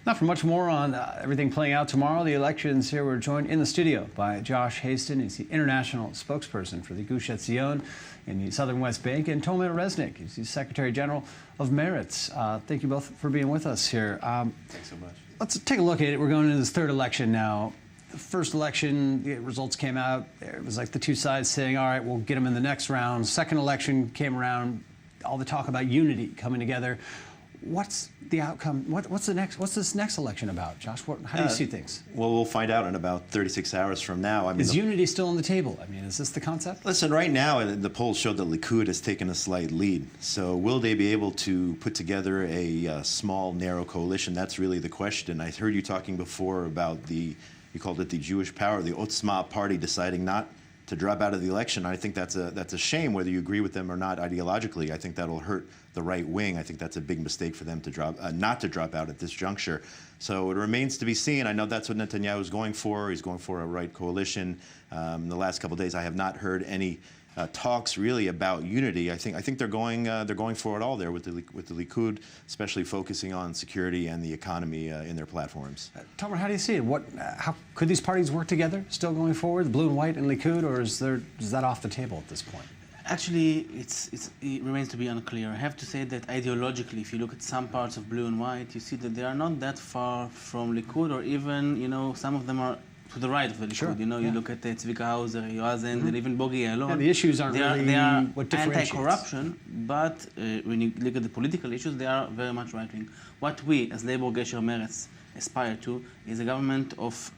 Now for much more on everything playing out tomorrow, the elections here, we're joined in the studio by Josh Hasten. He's the international spokesperson for the Gush Etzion in the southern West Bank, and Tomer Resnick. He's the Secretary General of Meretz. Thank you both for being with us here. Thanks so much. Let's take a look at it. We're going into this third election now. The first election, the results came out. It was like the two sides saying, all right, we'll get them in the next round. Second election came around, all the talk about unity coming together. What's the outcome? What's this next election about, Josh? How do you see things? Well, we'll find out in about 36 hours from now. Is unity still on the table? I mean, is this the concept? Listen, right now, the polls show that Likud has taken a slight lead. So will they be able to put together a small, narrow coalition? That's really the question. I heard you talking before about you called it the Jewish power, the Otzma party deciding not to drop out of the election. I think that's a shame, whether you agree with them or not ideologically. I think that'll hurt the right wing. I think that's a big mistake for them to not to drop out at this juncture. So it remains to be seen. I know that's what Netanyahu is going for. He's going for a right coalition. In the last couple of days, I have not heard any talks really about unity. I think they're going for it all there with the Likud, especially focusing on security and the economy in their platforms. Tomer, how do you see it? How could these parties work together still going forward, the blue and white and Likud, or is that off the table at this point? Actually, it remains to be unclear. I have to say that ideologically, if you look at some parts of blue and white, you see that they are not that far from Likud, or even, some of them are to the right of the Likud. Sure, you look at Tzvika Hauser, Yoaz Hendel, and even Bogi Ya'alon. Yeah, the issues aren't they are what differentiates. Anti-corruption, but when you look at the political issues, they are very much right-wing. What we, as Labor Gesher Meretz, aspire to is a government of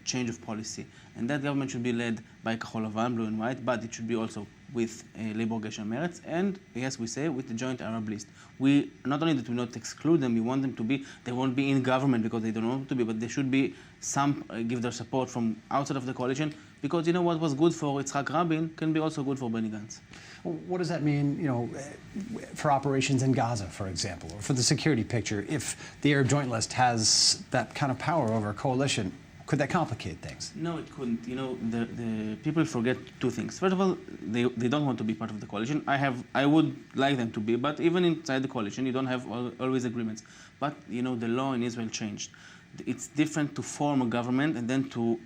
change of policy. And that government should be led by Kahol Lavan, blue and white, but it should be also with Labor Gesher Meretz, and yes, we say with the joint Arab list. We not only that we not exclude them, we want them to be, they won't be in government because they don't want to be, but they should be give their support from outside of the coalition, because what was good for Yitzhak Rabin can be also good for Benny Gantz. What does that mean, for operations in Gaza, for example, or for the security picture? If the Arab Joint List has that kind of power over a coalition, could that complicate things? No, it couldn't. The people forget two things. First of all, they don't want to be part of the coalition. I would like them to be, but even inside the coalition, you don't have always agreements. But, the law in Israel changed. It's different to form a government and then to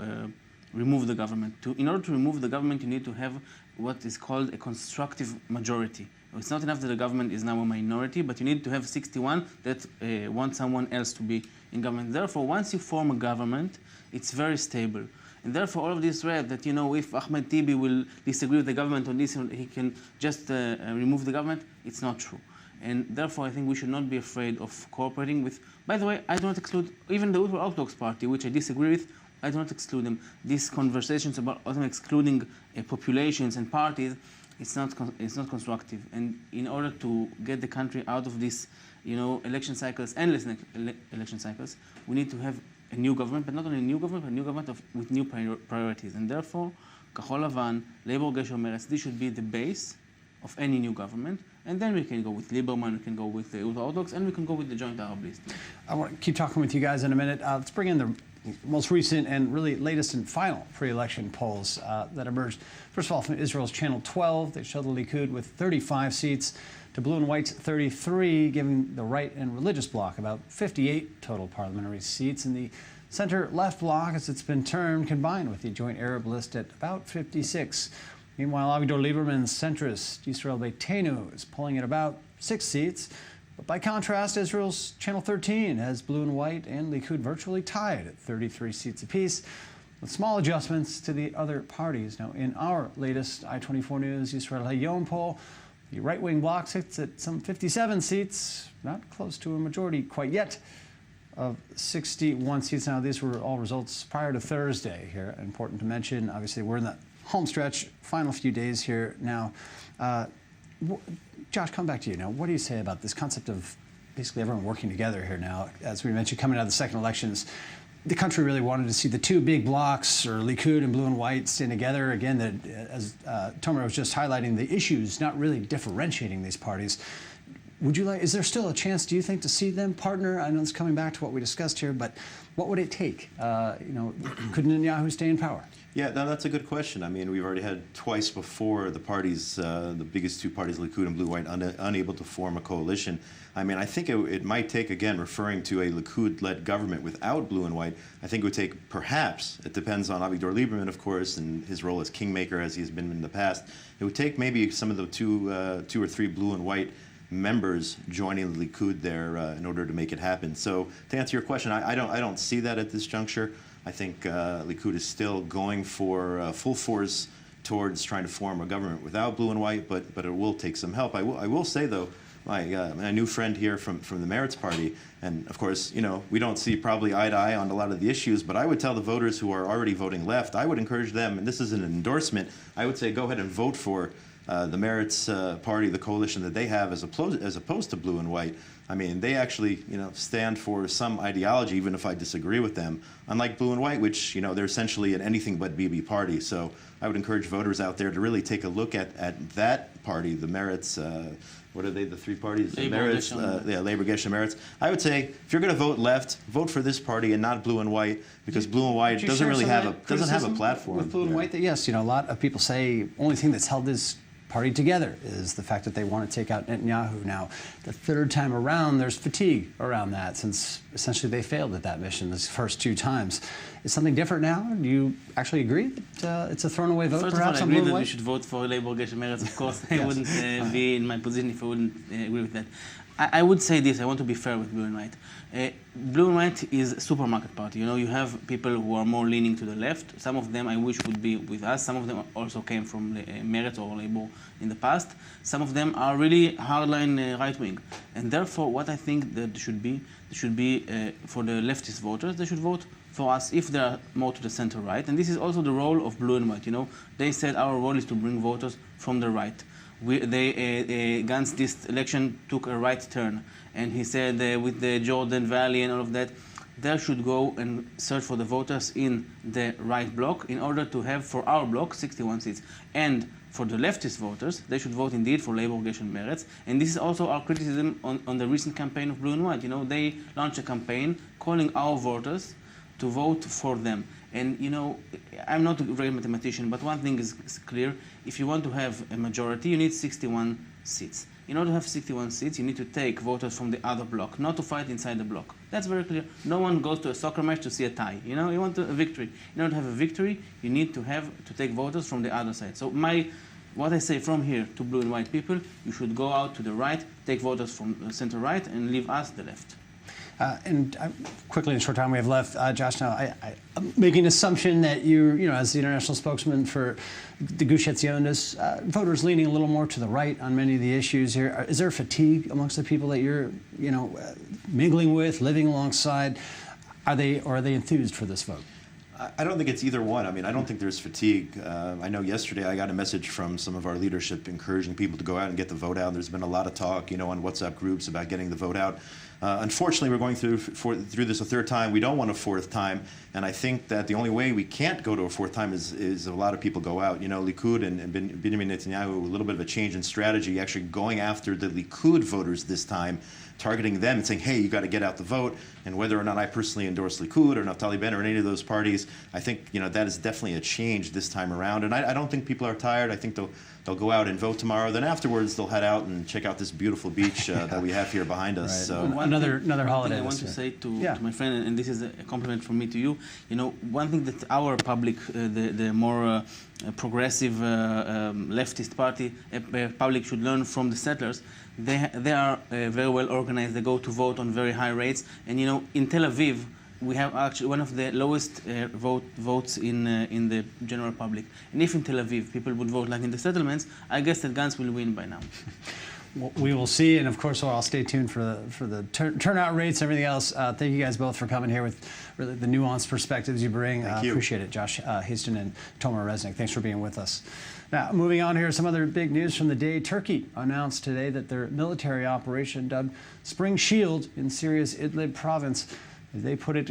remove the government. In order to remove the government, you need to have what is called a constructive majority. It's not enough that the government is now a minority, but you need to have 61 that want someone else to be in government. Therefore, once you form a government, it's very stable. And therefore, all of this threat that, if Ahmed Tibi will disagree with the government on this, he can just remove the government, it's not true. And therefore, I think we should not be afraid of cooperating with, by the way, I do not exclude even the ULTRA-ORTHODOX party, which I disagree with. I do not exclude them. These conversations about excluding populations and parties, it's not constructive. And in order to get the country out of this, election cycles, endless election cycles, we need to have a new government, but not only a new government, but a new government with new priorities. And therefore, Kahol Lavan, Labor Gesher Meretz, this should be the base of any new government. And then we can go with Lieberman, we can go with the ULTRA-ORTHODOX, and we can go with the joint Arab list. I want to keep talking with you guys in a minute. Let's bring in the most recent and really latest and final pre-election polls that emerged. First of all, from Israel's Channel 12, they show the Likud with 35 seats to blue and white's 33, giving the right and religious bloc about 58 total parliamentary seats. And the center-left bloc, as it's been termed, combined with the joint Arab list at about 56. Meanwhile, Avigdor Lieberman's centrist Yisrael Beitenu is polling at about 6 seats. But by contrast, Israel's Channel 13 has blue and white and Likud virtually tied at 33 seats apiece, with small adjustments to the other parties. Now, in our latest i24NEWS Yisrael Hayom poll, the right-wing bloc sits at some 57 seats, not close to a majority quite yet, of 61 seats. Now, these were all results prior to Thursday here. Important to mention, obviously, we're in the home stretch, final few days here now. Josh, come back to you now. What do you say about this concept of basically everyone working together here now? As we mentioned, coming out of the second elections, the country really wanted to see the two big blocs, or Likud and blue and white, stand together. Again, as Tomer was just highlighting, the issues, not really differentiating these parties. Is there still a chance, do you think, to see them partner? I know it's coming back to what we discussed here, but what would it take? Could Netanyahu stay in power? Yeah, that's a good question. I mean, we've already had twice before the parties, the biggest two parties, Likud and Blue White, unable to form a coalition. I mean, I think it might take, again, referring to a Likud-led government without Blue and White, I think it would take, perhaps, it depends on Avigdor Lieberman, of course, and his role as kingmaker as he's been in the past. It would take maybe some of the two or three Blue and White members joining the Likud there in order to make it happen. So to answer your question, I don't see that at this juncture. I think Likud is still going for full force towards trying to form a government without Blue and White, but it will take some help. I will say, though, my new friend here from the Meretz party, and of course, we don't see probably eye to eye on a lot of the issues, but I would tell the voters who are already voting left, I would encourage them, and this is an endorsement, I would say go ahead and vote for the Meretz party, the coalition that they have, as opposed to Blue and White. I mean, they actually, stand for some ideology, even if I disagree with them. Unlike Blue and White, which, they're essentially an anything but Bibi party. So I would encourage voters out there to really take a look at that party, the Meretz. What are they? The three parties? Labor, Geshem, Meretz. I would say if you're going to vote left, vote for this party and not Blue and White, because Blue and White doesn't really have a platform. With Blue and White, yes, a lot of people say only thing that's held this party together is the fact that they want to take out Netanyahu. Now, the third time around, there's fatigue around that, since essentially they failed at that mission these first two times. Is something different now? Do you actually agree that it's a thrown away vote? First perhaps of all, I agree that we should vote for Labor Geshem Meretz, of course. Yes. I wouldn't be in my position if I wouldn't agree with that. I would say this, I want to be fair with Blue and White. Blue and White is a supermarket party. You have people who are more leaning to the left. Some of them I wish would be with us. Some of them also came from Meretz or Labor in the past. Some of them are really hardline right-wing. And therefore, what I think that should be for the leftist voters, they should vote for us if they are more to the center-right. And this is also the role of Blue and White. They said our role is to bring voters from the right. Gantz this election took a right turn, and he said with the Jordan Valley and all of that, they should go and search for the voters in the right bloc in order to have for our bloc 61 seats. And for the leftist voters, they should vote indeed for Labor, Geshem, Meretz. And this is also our criticism on the recent campaign of Blue and White. They launched a campaign calling our voters to vote for them. And I'm not a great mathematician, but one thing is clear. If you want to have a majority, you need 61 seats. In order to have 61 seats, you need to take voters from the other bloc, not to fight inside the bloc. That's very clear. No one goes to a soccer match to see a tie. You want a victory. In order to have a victory, you need to take voters from the other side. So what I say from here to Blue and White people, you should go out to the right, take voters from the center right, and leave us the left. And quickly, in the short time we have left, Josh, now I'm making an assumption that as the international spokesman for the Gush Etzionists, voters leaning a little more to the right on many of the issues here. Is there fatigue amongst the people that you're, mingling with, living alongside? Are they enthused for this vote? I don't think it's either one. I mean, I don't think there's fatigue. I know yesterday I got a message from some of our leadership encouraging people to go out and get the vote out. There's been a lot of talk, on WhatsApp groups about getting the vote out. Unfortunately, we're going through this a third time. We don't want a fourth time, and I think that the only way we can't go to a fourth time is a lot of people go out. Likud and Benjamin Netanyahu, a little bit of a change in strategy, actually going after the Likud voters this time, targeting them and saying, hey, you got to get out the vote. And whether or not I personally endorse Likud or Naftali Bennett or any of those parties, I think that is definitely a change this time around. And I don't think people are tired. I think they'll go out and vote tomorrow. Then afterwards, they'll head out and check out this beautiful beach that we have here behind us. Right. So another holiday. I want to say to my friend, and this is a compliment from me to you. One thing that our public, the more progressive leftist party public should learn from the settlers. They are very well organized. They go to vote on very high rates. And in Tel Aviv, we have actually one of the lowest votes in the general public. And if in Tel Aviv people would vote like in the settlements, I guess that Gantz will win by now. Well, we will see, and of course, I'll stay tuned for the turnout rates and everything else. Thank you guys both for coming here with really the nuanced perspectives you bring. Thank you. Appreciate it, Josh Hasten and Tomer Resnick. Thanks for being with us. Now, moving on here, some other big news from the day. Turkey announced today that their military operation, dubbed Spring Shield in Syria's Idlib province, as they put it,